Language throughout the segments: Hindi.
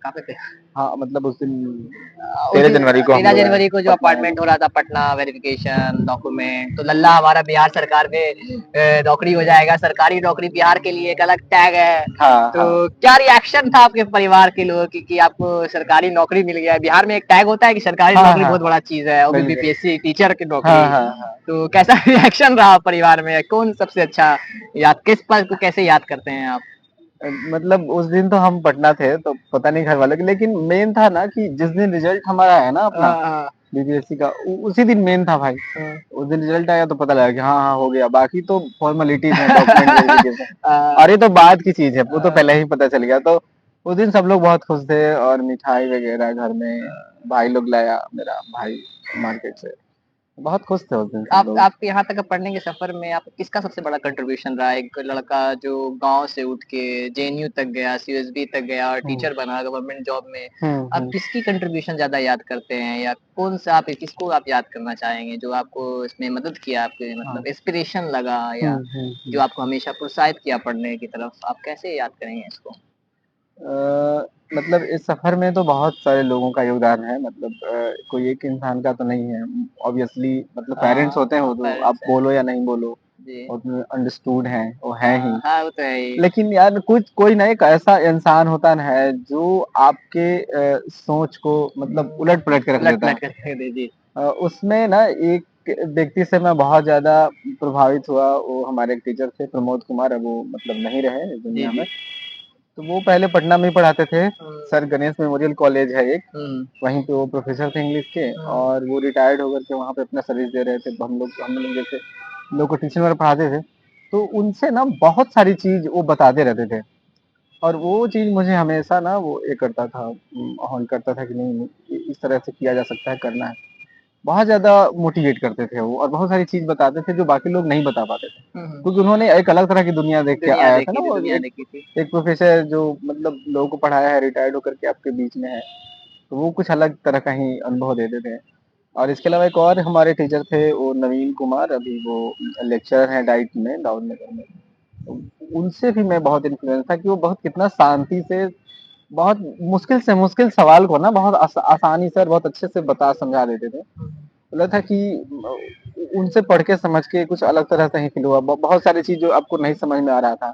कहाँ पे थे? हाँ, मतलब उस दिन उस 13 दिन जनवरी को हम 13 लोग आए जनवरी को जो पटना आए अपॉइंटमेंट थे। हो रहा था पटना वेरिफिकेशन डॉक्यूमेंट तो लल्ला हमारा बिहार सरकार में नौकरी हो जाएगा सरकारी नौकरी बिहार के लिए एक अलग टैग है। हाँ, तो हाँ। क्या रिएक्शन था आपके परिवार के लोगों की कि आपको सरकारी नौकरी मिल गया है? बिहार में एक टैग होता है कि सरकारी हाँ, नौकरी हाँ, बहुत बड़ा चीज है वो भी बिल्कुल। बीपीएससी टीचर की हाँ, नौकरी। हाँ, हाँ। तो कैसा रिएक्शन रहा परिवार में कौन सबसे अच्छा याद किस पल को कैसे याद करते हैं आप? मतलब उस दिन तो हम पटना थे तो पता नहीं घर वालों की, लेकिन मेन था ना कि जिस दिन रिजल्ट हमारा है ना अपना हाँ बीपीएससी का उसी दिन मेन था भाई। हाँ उस दिन रिजल्ट आया तो पता लगा कि हाँ हाँ हो गया, बाकी तो फॉर्मेलिटीज हैं, डॉक्यूमेंट वेरिफिकेशन हाँ और ये तो बाद की चीज है, वो तो पहले ही पता चल गया। तो उस दिन सब लोग बहुत खुश थे और मिठाई वगैरह घर में भाई लोग लाया, मेरा भाई मार्केट से, बहुत खुश थे उस दिन सब आप लोग। आपके यहाँ तक पढ़ने के सफर में आप किसका सबसे बड़ा कंट्रीब्यूशन रहा? एक लड़का जो गांव से उठ के जेएनयू तक गया, सीएसबी तक गया और हम्म, टीचर बना गवर्नमेंट जॉब में। आप हम्म। किसकी कंट्रीब्यूशन ज्यादा याद करते हैं या कौन सा आप किसको आप याद करना चाहेंगे जो आपको इसमें मदद किया आपके हाँ। मतलब इंस्पिरेशन लगा या हम्म। जो आपको हमेशा प्रोत्साहित किया पढ़ने की तरफ आप कैसे याद करेंगे इसको? मतलब इस सफर में तो बहुत सारे लोगों का योगदान है, मतलब कोई एक इंसान का तो नहीं है। ऑब्वियसली मतलब पेरेंट्स होते हैं, वो तो आप पेरेंट्स है बोलो या नहीं बोलो, जी। वो अंडरस्टूड हैं, वो है ही। हाँ वो तो है ही। लेकिन यार कुछ कोई ना एक ऐसा इंसान होता है जो आपके सोच को मतलब उलट पलट के रख उलट देता है। पलट करके दे जी। उसमें ना एक व्यक्ति से मैं बहुत ज्यादा प्रभावित हुआ, वो हमारे एक टीचर थे प्रमोद कुमार, अब वो मतलब नहीं रहे इस जी दुनिया में। जी। तो वो पहले पटना में ही पढ़ाते थे, हम्म सर गणेश मेमोरियल कॉलेज है एक, हम्म वहीं पे वो प्रोफेसर थे इंग्लिश के, हम्म और वो रिटायर्ड होकर के वहाँ पे अपना सर्विस दे रहे थे। हम लोग जैसे लोग को ट्यूशन वगैरह पढ़ाते थे, तो उनसे ना बहुत सारी चीज वो बताते रहते थे, और वो चीज मुझे हमेशा ना वो ये करता था, हॉल करता था कि नहीं नहीं, इस तरह से किया जा सकता है, करना है। बहुत ज़्यादा मोटिवेट करते थे वो, और बहुत सारी चीज़ बताते थे जो बाकी लोग नहीं बता पाते थे। हम्म। क्योंकि उन्होंने एक अलग तरह की दुनिया देख के दुनिया आया था ना, देखी थी वो दुनिया एक देखी थी। एक प्रोफ़ेसर जो मतलब लोगों को पढ़ाया है, रिटायर्ड होकर के आपके बीच में है, तो वो कुछ अलग तरह का ही अनुभव देते थे। और इसके अलावा एक और हमारे टीचर थे, वो नवीन कुमार, अभी वो लेक्चरर हैं डाइट में, दाऊद नगर में। उनसे भी मैं बहुत इन्फ्लुएंस था कि वो बहुत कितना शांति से, बहुत मुश्किल से मुश्किल सवाल को ना बहुत आसानी से और बहुत अच्छे से बता समझा देते थे। लगा था कि उनसे पढ़ के समझ के कुछ अलग तरह से ही फील हुआ। बहुत सारी चीज जो आपको नहीं समझ में आ रहा था,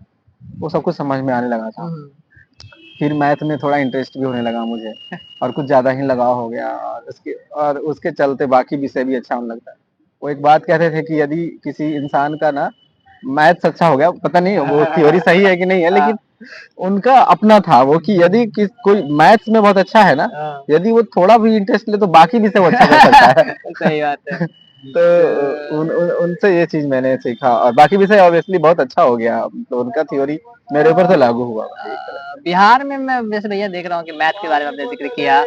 वो सब कुछ समझ में आने लगा था। हम्म। फिर मैथ में थोड़ा इंटरेस्ट भी होने लगा मुझे, और कुछ ज्यादा ही लगाव हो गया, और उसके चलते बाकी विषय भी अच्छा होने लगता है। वो एक बात कहते थे कि यदि किसी इंसान का ना मैथ्स अच्छा हो गया, पता नहीं वो थ्योरी सही है कि नहीं है, लेकिन उनका अपना था वो कि यदि कोई मैथ्स में बहुत अच्छा है ना, हाँ। यदि वो थोड़ा भी इंटरेस्ट ले तो बाकी भी से वो अच्छा कर सकता है। सही बात है। तो उनसे ये चीज मैंने सीखा, और बाकी विषय ऑब्वियसली बहुत अच्छा हो गया, तो उनका थ्योरी मेरे ऊपर तो लागू हुआ भाई एक तरह से। बिहार में मैं वैसे भैया देख रहा हूँ कि मैथ के बारे में आपने जिक्र किया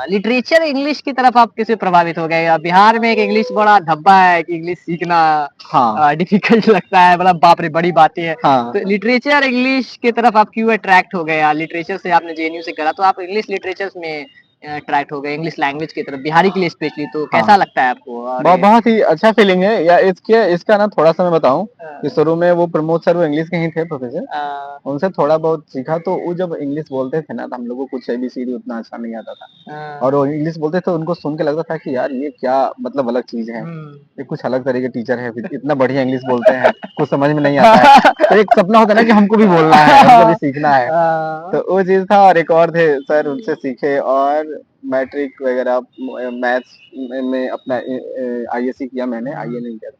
लिटरेचर इंग्लिश की तरफ आप किसे प्रभावित हो गए? बिहार में एक इंग्लिश बड़ा धब्बा है कि इंग्लिश सीखना हाँ, डिफिकल्ट लगता है बड़ा बाप रे बड़ी बातें हैं। हाँ। तो लिटरेचर इंग्लिश की तरफ आप क्यों अट्रैक्ट हो गए? लिटरेचर से आपने जेएनयू से करा तो आप इंग्लिश लिटरेचर में अट्रैक्ट हो गए इंग्लिश लैंग्वेज की तरफ बिहारी के लिए स्पेशली तो कैसा हाँ, लगता है आपको? और ये बहुत ही अच्छा फीलिंग है। या इसका ना थोड़ा सा मैं बताऊं कि अ, शुरू में वो प्रमोद सर वो इंग्लिश के ही थे प्रोफेसर, अ, उनसे थोड़ा बहुत सीखा। तो वो जब इंग्लिश बोलते थे ना, तो हम लोगों को कुछ एबीसीडी उतना अच्छा नहीं आता था, अ, और वो इंग्लिश बोलते थे, उनको सुन के लगता था कि यार ये क्या मतलब अलग चीज है, हुँ। ये कुछ अलग तरह के टीचर है, इतना बढ़िया इंग्लिश बोलते हैं, कुछ समझ में नहीं आता है। तो एक सपना होता है ना कि हमको भी बोलना है, हमको भी सीखना है। तो वो चीज था, और एक और थे सर, उनसे सीखे, और मैट्रिक वगैरह मैथ्स में अपना आईएससी किया मैंने, आईए नहीं किया।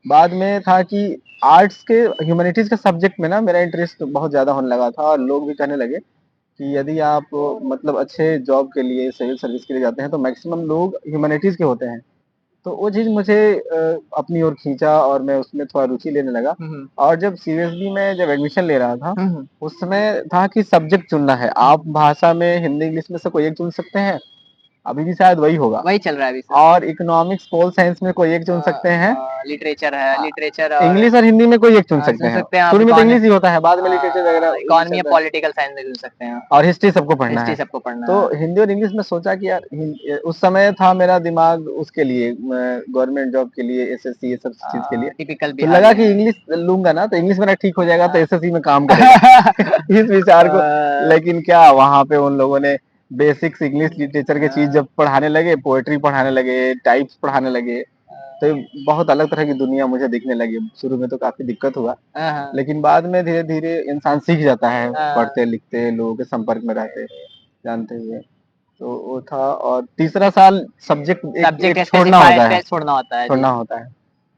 बाद में था कि आर्ट्स के ह्यूमैनिटीज के सब्जेक्ट में ना मेरा इंटरेस्ट बहुत ज्यादा होने लगा था, और लोग भी कहने लगे कि यदि आप मतलब अच्छे जॉब के लिए, सिविल सर्विस के लिए जाते हैं, तो मैक्सिमम लोग ह्यूमैनिटीज के होते हैं। तो वो चीज मुझे अपनी ओर खींचा, और मैं उसमें थोड़ा रुचि लेने लगा। हुँ, हुँ। और जब सीरियसली में जब एडमिशन ले रहा था, हुँ, हुँ। उस समय था कि सब्जेक्ट चुनना है, आप भाषा में हिंदी इंग्लिश में से कोई एक चुन सकते हैं, अभी भी शायद वही होगा। वही चल रहा है अभी सर। और इकोनॉमिक्स, पोल साइंस में कोई एक चुन सकते हैं। लिटरेचर है, लिटरेचर और इंग्लिश और हिंदी में कोई एक चुन सकते चुन हैं। सकते हैं आप। शुरू में तो इंग्लिश ही होता है, बाद में लिटरेचर वगैरह इकोनॉमी या पॉलिटिकल साइंस में चुन सकते हैं, और हिस्ट्री सबको पढ़ना हिस्ट्री है। सबको पढ़ना तो है। हिंदी और इंग्लिश में सोचा कि यार उस समय था मेरा दिमाग उसके लिए, गवर्नमेंट जॉब के लिए, एसएससी, ये सब चीज के लिए। टिपिकल तो लगा कि बिहारी इंग्लिश लूंगा ना तो इंग्लिश मेरा ठीक हो जाएगा, तो एसएससी में काम करेगा इस विचार को। लेकिन क्या वहां पे उन लोगों ने बेसिक्स इंग्लिश लिटरेचर के चीज जब पढ़ाने लगे, पोएट्री पढ़ाने लगे, टाइप्स पढ़ाने लगे, तो ये बहुत अलग तरह की दुनिया मुझे दिखने लगी। शुरू में तो काफी दिक्कत हुआ, लेकिन बाद में धीरे धीरे इंसान सीख जाता है, पढ़ते लिखते लोगों के संपर्क में रहते जानते हुए। तो वो था। और तीसरा साल सब्जेक्ट एक छोड़ना होता है, छोड़ना होता है।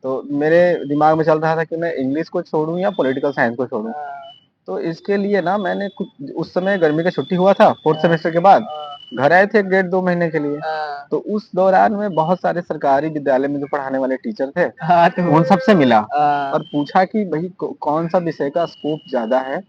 तो मेरे दिमाग में चल रहा था कि मैं इंग्लिश को छोड़ूं या पॉलिटिकल साइंस को छोड़ूं। तो इसके लिए ना मैंने कुछ, उस समय गर्मी का छुट्टी हुआ था 4th सेमेस्टर के बाद, घर आए थे 1.5-2 महीने के लिए। तो उस दौरान में बहुत सारे सरकारी विद्यालय में जो पढ़ाने वाले टीचर थे, उन सबसे मिला और पूछा कि भाई कौन सा विषय का स्कोप ज्यादा है,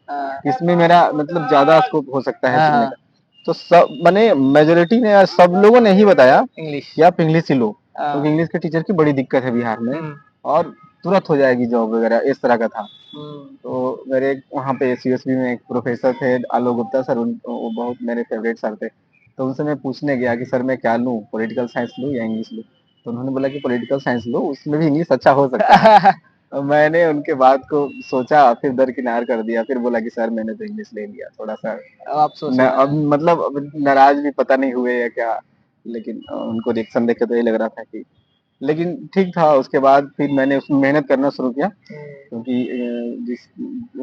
इसमें मेरा मतलब ज्यादा स्कोप हो सकता है सीखने का। तो सब मैंने मेजोरिटी ने या सब लोगों ने ही बताया कि आप इंग्लिश ही लो, क्योंकि इंग्लिश के टीचर की बड़ी दिक्कत है बिहार में और तुरंत हो जाएगी जॉब वगैरह, इस तरह का था। तो मेरे वहाँ पे सीएसबी में एक प्रोफेसर थे आलोक गुप्ता सर, वो बहुत मेरे फेवरेट सर थे। तो उनसे मैं पूछने गया कि सर मैं क्या लूँ, पॉलिटिकल साइंस लूँ या इंग्लिश लूँ। तो उन्होंने बोला कि पॉलिटिकल साइंस लो, उसमें भी इंग्लिश अच्छा हो सकता है। तो मैंने उनके बात को सोचा, फिर दरकिनार कर दिया, फिर बोला कि सर मैंने तो इंग्लिश ले लिया थोड़ा सा। अब मतलब अब नाराज भी पता नहीं हुए या क्या, लेकिन उनको रिएक्शन देख के तो ये लग रहा था कि, लेकिन ठीक था। उसके बाद फिर मैंने उसमें मेहनत करना शुरू किया, क्योंकि जिस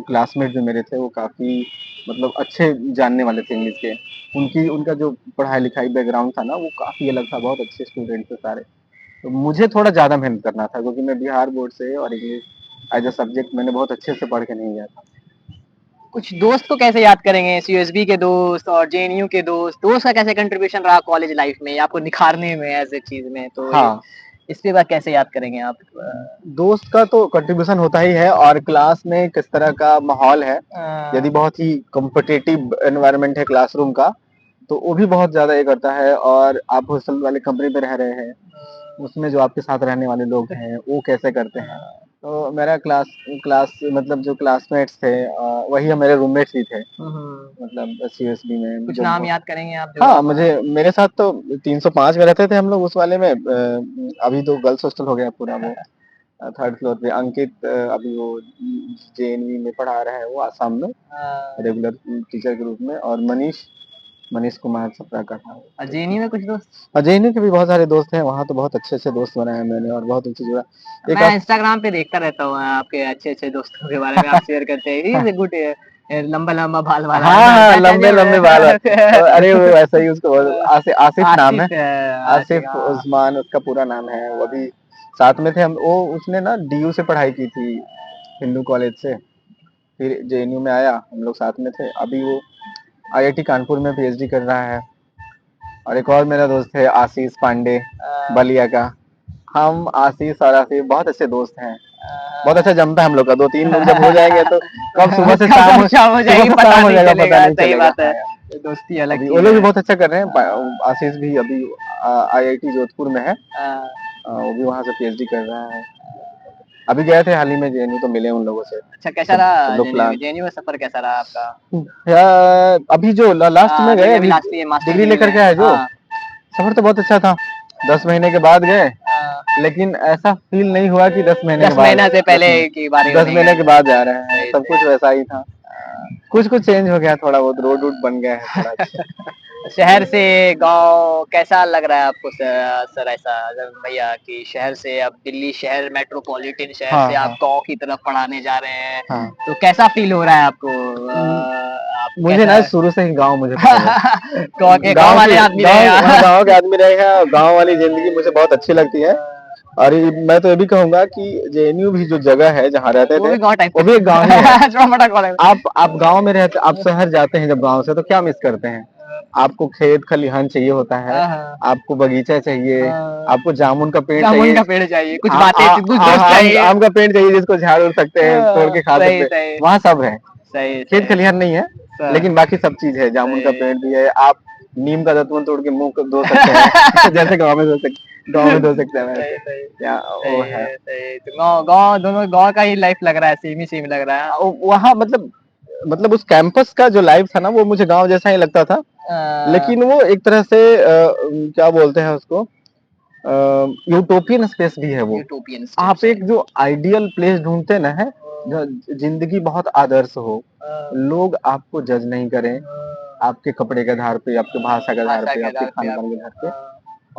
क्लासमेट जो मेरे थे वो काफी मतलब अच्छे जानने वाले थे इंग्लिश के। उनका जो पढ़ाई लिखाई बैकग्राउंड था ना वो काफी अलग था, बहुत अच्छे स्टूडेंट थे सारे। तो मुझे थोड़ा ज्यादा मेहनत करना था, क्योंकि मैं बिहार बोर्ड से और इंग्लिश एज अ सब्जेक्ट मैंने बहुत अच्छे से पढ़ के नहीं गया था। कुछ दोस्त को कैसे याद करेंगे, सीयूएसबी के दोस्त और जेएनयू के दोस्त का कैसे कंट्रीब्यूशन रहा कॉलेज लाइफ में आपको निखारने में ऐसे चीज में, तो हाँ, इसके बाद कैसे याद करेंगे आप? दोस्त का तो कंट्रीब्यूशन होता ही है, और क्लास में किस तरह का माहौल है। यदि बहुत ही कॉम्पिटिटिव एनवायरनमेंट है क्लासरूम का, तो वो भी बहुत ज्यादा ये करता है। और आप हॉस्टल वाले कमरे में रह रहे हैं, उसमें जो आपके साथ रहने वाले लोग हैं वो कैसे करते हैं। तो मेरा क्लास क्लास मतलब जो क्लासमेट्स थे वही मेरे रूममेट्स भी थे, मतलब सीएसबी में। कुछ नाम याद करेंगे आप? हाँ, मुझे मेरे साथ तो 305 में रहते थे हम लोग उस वाले में। अभी तो गर्ल्स हॉस्टल हो गया पूरा वो। 3rd फ्लोर पे अंकित, अभी वो जेएनवी में पढ़ा रहा है, वो आसाम में रेगुलर टीचर के रूप में। और मनीष कुमार छपरा का था। जेएनयू में कुछ दोस्त? जेएनयू के भी बहुत सारे दोस्त हैं, वहाँ तो बहुत अच्छे अच्छे दोस्त बनाए हैं मैंने और बहुत उनसे जुड़ा। मैं इंस्टाग्राम पे देखता रहता हूँ आपके अच्छे अच्छे दोस्तों के बारे में, आप शेयर करते हैं। गुड, लंबा लंबा बाल वाला। हाँ, लंबे लंबे बाल। अरे वो ऐसा ही उसको आसिफ नाम है, आसिफ उस्मान उसका पूरा नाम है। वो भी साथ में थे हम। वो उसने ना डीयू से पढ़ाई की थी, हिंदू कॉलेज से, फिर जेएनयू में आया, हम लोग साथ में थे। अभी वो आईआईटी कानपुर में पीएचडी कर रहा है। और एक और मेरा दोस्त है आशीष पांडे, बलिया का। हम आशीष और आशीष बहुत अच्छे दोस्त हैं, बहुत अच्छा जमता है हम लोग का। 2-3 लोग जब हो जाएंगे तो कब सुबह से शाम हो जाएगी पता नहीं चलेगा। सही बात है, दोस्ती अलग चीज है। वो लोग भी बहुत अच्छा कर रहे हैं। आशीष भी अभी आईआईटी जोधपुर में है, वो भी वहाँ से पीएचडी कर रहा है। अभी गए थे हाल ही में जेएनयू, तो मिले उन लोगों से। अच्छा, कैसा रहा जेएनयू में सफर, कैसा रहा आपका? अभी जो लास्ट में गए, डिग्री लेकर के आए जो, सफर तो बहुत अच्छा था। 10 महीने के बाद गए, लेकिन ऐसा फील नहीं हुआ कि 10 महीने के बाद, 10 महीने से पहले की बात, 10 महीने के बाद जा रहे हैं। सब कुछ वैसा ही था, कुछ चेंज हो गया, थोड़ा बहुत रोड बन गया है थोड़ा अच्छा। शहर से गांव कैसा लग रहा है आपको सर ऐसा भैया कि शहर से अब दिल्ली शहर मेट्रोपॉलिटन शहर से आप गांव की तरफ पढ़ाने जा रहे हैं, तो कैसा फील हो रहा है आपको? मुझे ना शुरू से ही गांव मुझे गांव वाले आदमी रहे हैं, गांव के आदमी रहे हैं, गांव वाली जिंदगी मुझे बहुत अच्छी लगती है। और मैं तो ये भी कहूंगा कि जेएनयू भी जो जगह है जहाँ रहते थे वो भी एक गाँव ही है। आप गाँव में रहते, आप शहर जाते हैं जब गाँव से, तो क्या मिस करते हैं? आपको खेत खलिहान चाहिए होता है, आपको बगीचा चाहिए, आपको जामुन का पेड़ चाहिए, कुछ बातें, कुछ दोस्त चाहिए, आम का पेड़ चाहिए जिसको झाड़ उड़ सकते हैं, तोड़ के खा सकते हैं। वहाँ सब है, खेत खलिहान नहीं है, लेकिन बाकी सब चीज है। जामुन का पेड़ भी है, आप नीम का दातुन तोड़ के मुंह को धो सकते हैं जैसे गाँव में धो सकते हैं सही वैसे। सही या वो है सही तो गाँव गाँव दोनों गाँव का ही लाइफ लग रहा है, सेम ही सेम लग रहा है। वहाँ मतलब उस कैंपस का जो लाइफ था ना वो मुझे गांव जैसा ही लगता था, लेकिन वो एक तरह से क्या बोलते हैं उसको, यूटोपियन स्पेस भी है वो। यूटोपियन आप एक जो आइडियल प्लेस ढूंढते ना है, जिंदगी बहुत आदर्श हो, लोग आपको जज नहीं करें आपके कपड़े के आधार पे, आपके भाषा के आधार पे, आपके खान पान के आधार पे,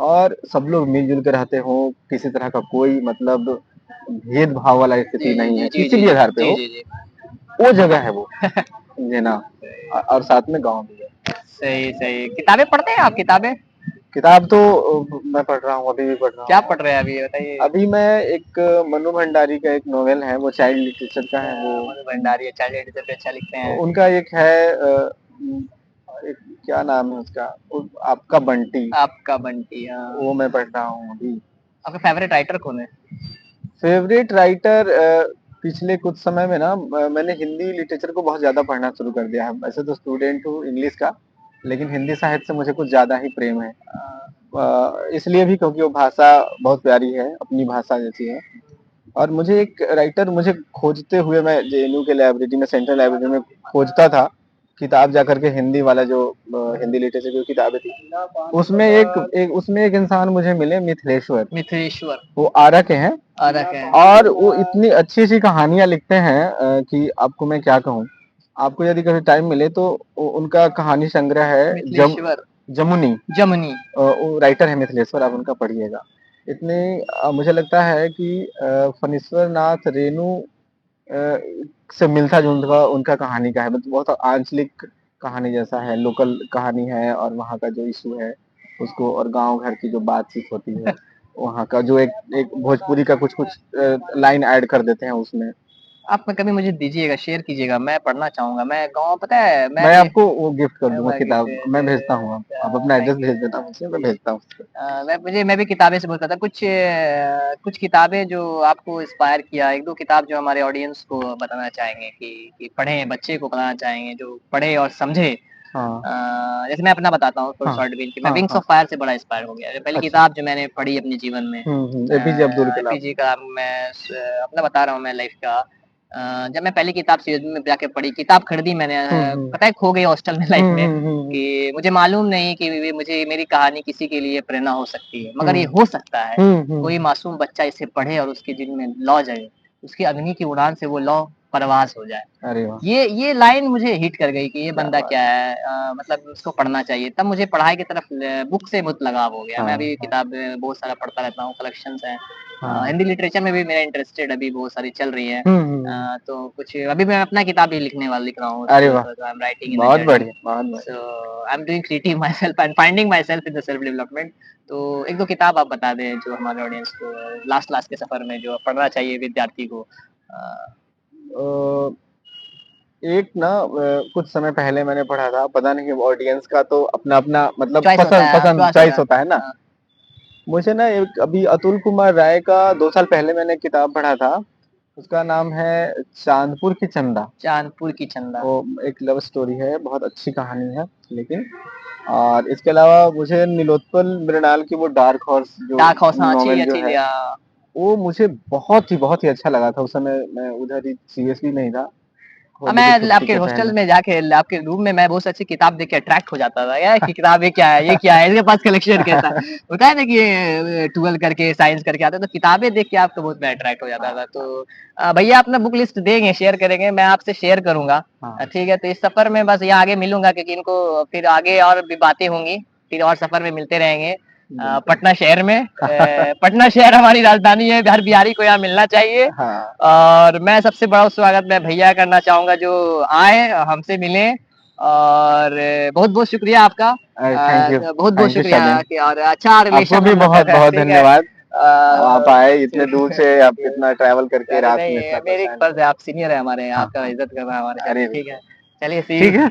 और सब लोग मिलजुल के रहते हो, किसी तरह का कोई मतलब भेदभाव वाला स्थिति नहीं है, किसी भी आधार पे हो, वो जगह है वो समझे ना। और साथ में गाँव भी है। सही सही। किताबें पढ़ते हैं आप? किताबें किताब तो मैं पढ़ रहा हूँ, अभी भी पढ़ रहा हूँ। क्या पढ़ रहे हैं अभी बताइए? अभी मैं एक मनु भंडारी का एक नोवेल है, वो चाइल्ड लिटरेचर का है। वो मनु भंडारी चाइल्ड लिटरेचर पे अच्छा लिखते हैं। उनका एक है एक क्या नाम है उसका, आपका बंटी। आपका बंटी, हाँ। वो मैं पढ़ रहा हूँ अभी। आपका फेवरेट राइटर कौन है? फेवरेट राइटर पिछले कुछ समय में ना मैंने हिंदी लिटरेचर को बहुत ज्यादा पढ़ना शुरू कर दिया है। वैसे तो स्टूडेंट हूँ इंग्लिश का, लेकिन हिंदी साहित्य से मुझे कुछ ज्यादा ही प्रेम है। इसलिए भी क्योंकि वो भाषा बहुत प्यारी है, अपनी भाषा जैसी है। और मुझे एक राइटर, मुझे खोजते हुए मैं जेएनयू के लाइब्रेरी में, सेंट्रल लाइब्रेरी में खोजता था किताब जाकर के, हिंदी वाला जो हिंदी लिटरेचर की किताबें थी, उसमें एक इंसान मुझे मिले, मिथिलेश्वर। मिथिलेश्वर वो आरा के हैं, और वो इतनी अच्छी सी कहानियां लिखते हैं कि आपको मैं क्या कहूँ। आपको यदि कभी टाइम मिले तो उनका कहानी संग्रह है जमुनी। जमुनी वो राइटर है मिथिलेश्वर, आप उनका पढ़िएगा। इतने मुझे लगता है कि फणीश्वर नाथ रेणु से मिलता जुलता उनका कहानी का है, मतलब बहुत आंचलिक कहानी जैसा है, लोकल कहानी है, और वहाँ का जो इशू है उसको, और गांव घर की जो बातचीत होती है वहाँ का, जो एक भोजपुरी का कुछ कुछ लाइन ऐड कर देते हैं उसमें। आप कभी मुझे दीजिएगा, शेयर कीजिएगा, मैं पढ़ना चाहूंगा। मैं गाँव, पता है मैं आपको वो गिफ्ट कर दूंगा किताब, मैं भेजता हूँ, आप अपना एड्रेस भेज देना मुझे, मैं भेजता हूँ। मैं भी किताबें से बोलता था, कुछ किताबें जो आपको इंस्पायर किया, एक दो किताब जो हमारे ऑडियंस को बताना चाहेंगे कि पढ़े, बच्चे को बताना चाहेंगे जो पढ़े और समझे। हाँ। जैसे मैं अपना बताता हूँ हाँ, शॉर्ट बीन की, मैं हाँ, विंग्स हाँ, ऑफ फायर से बड़ा इंस्पायर हो गया। पहली अच्छा। किताब जो मैंने पढ़ी अपने जीवन में, एपीजे अब्दुल कलाम। एपीजे का, मैं अपना बता रहा हूँ मैं लाइफ का। जब मैं पहली किताब सीरीज में जाके पढ़ी, किताब खरीदी मैंने, पता है खो गई हॉस्टल में लाइफ में, कि मुझे मालूम नहीं कि मुझे मेरी कहानी किसी के लिए प्रेरणा हो सकती है, मगर ये हो सकता है। कोई मासूम बच्चा इसे पढ़े और उसके दिल में लौ जगे, उसकी अग्नि की उड़ान से वो लौ परवास हो जाए। अरे वाह! ये लाइन मुझे हिट कर गई कि ये बंदा क्या है, मतलब उसको पढ़ना चाहिए। तब मुझे पढ़ाई की तरफ बुक से बहुत लगाव हो गया। मैं अभी किताब बहुत सारा पढ़ता रहता हूँ, कलेक्शंस हैं। हिंदी लिटरेचर में भी मेरा इंटरेस्टेड अभी बहुत सारी चल रही है। तो कुछ अभी मैं अपना किताब भी लिख रहा हूँ। अरे वाह! आई एम राइटिंग इन बहुत बढ़िया, बहुत बढ़िया। So I am doing creative myself and finding myself in the self development. तो एक दो किताब आप बता दें जो हमारे ऑडियंस को लास्ट के सफर में जो पढ़ना चाहिए विद्यार्थी को। एक ना कुछ समय पहले मैंने पढ़ा था, पता नहीं ऑडियंस का तो अपना अपना मतलब चॉइस चॉइस होता है ना। हाँ। मुझे ना एक अभी अतुल कुमार राय का 2 साल पहले मैंने किताब पढ़ा था, उसका नाम है चांदपुर की चंदा। चांदपुर की चंदा, वो एक लव स्टोरी है, बहुत अच्छी कहानी है लेकिन। और इसके अलावा मुझे नीलोत्पल मृणाल की वो डार्क हॉर्स नॉवेल जो है, वो मुझे बहुत ही अच्छा लगा था। उस समय मैं उधर ही सीरियसली नहीं था, मैं आपके हॉस्टल में जाके आपके रूम में मैं बहुत अच्छी किताब देख के अट्रैक्ट हो जाता था। यार कि किताब ये क्या है, ये क्या है, इसके पास कलेक्शन कैसा है। होता है ना कि 12 करके साइंस करके आते तो किताबें देख के आपको बहुत मैं अट्रैक्ट हो जाता था। तो भैया अपना बुक लिस्ट देंगे, शेयर करेंगे, मैं आपसे शेयर करूंगा। ठीक है, तो इस सफर में बस यहाँ आगे मिलूंगा, क्योंकि इनको फिर आगे और भी बातें होंगी, फिर और सफर में मिलते रहेंगे। पटना शहर में पटना शहर हमारी राजधानी है, हर बिहारी को यहाँ मिलना चाहिए। और मैं सबसे बड़ा स्वागत मैं भैया करना चाहूंगा जो आए हमसे मिले। और बहुत बहुत शुक्रिया आपका, बहुत बहुत शुक्रिया कि और अच्छा रिलेशन आपको भी बहुत बहुत धन्यवाद। आप आए इतने दूर से, आप इतना ट्रैवल करके रात में। मेरी एक फर्ज है, आप सीनियर है हमारे, आपका इज्जत करना हमारे। ठीक है, चलिए ठीक है।